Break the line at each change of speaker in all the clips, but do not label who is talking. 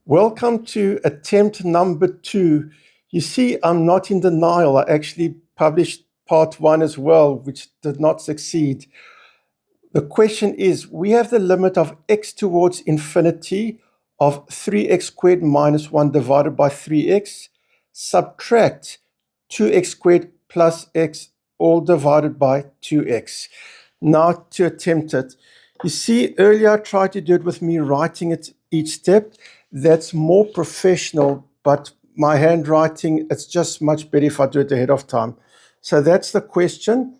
Welcome to attempt number 2. You see, I'm not in denial. I actually published part 1 as well, which did not succeed. The question is, we have the limit of x towards infinity of 3x squared minus 1 divided by 3x. Subtract 2x squared plus x all divided by 2x. Now to attempt it. You see, earlier I tried to do it with me writing it each step. That's more professional, but my handwriting, it's just much better if I do it ahead of time. So that's the question.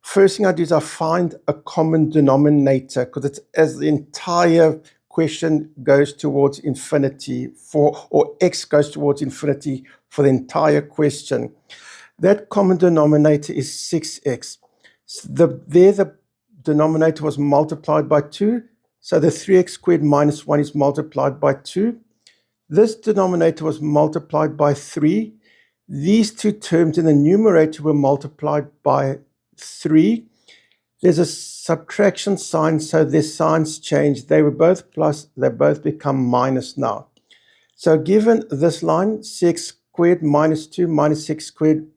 First thing I do is I find a common denominator, because it's as the entire question goes towards infinity or x goes towards infinity for the entire question. That common denominator is 6x. So the denominator was multiplied by 2. So the 3x squared minus 1 is multiplied by 2. This denominator was multiplied by 3. These two terms in the numerator were multiplied by 3. There's a subtraction sign, so their signs change. They were both plus, they both become minus now. So given this line, 6 squared minus 2 minus 6 squared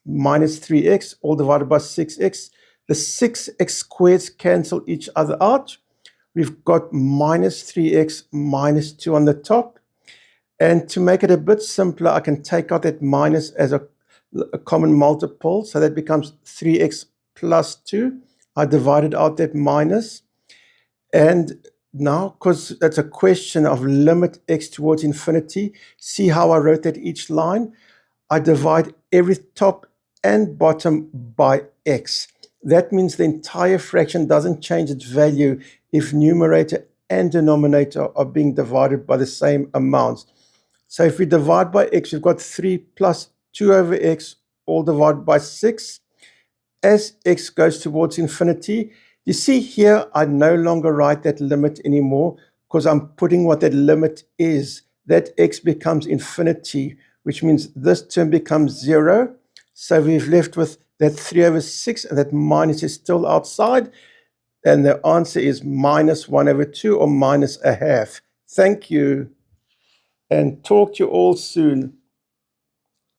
minus 3x, all divided by 6x. The 6x squareds cancel each other out. We've got minus 3x minus 2 on the top. And to make it a bit simpler, I can take out that minus as a common multiple. So that becomes 3x plus 2. I divided out that minus. And now, because that's a question of limit x towards infinity, see how I wrote that each line? I divide every top and bottom by x. That means the entire fraction doesn't change its value if numerator and denominator are being divided by the same amounts. So if we divide by x, we've got 3 plus 2 over x, all divided by 6. As x goes towards infinity, you see here, I no longer write that limit anymore because I'm putting what that limit is. That x becomes infinity, which means this term becomes 0. So we've left with that 3 over 6, and that minus is still outside. And the answer is minus 1 over 2, or minus a half. Thank you, and talk to you all soon.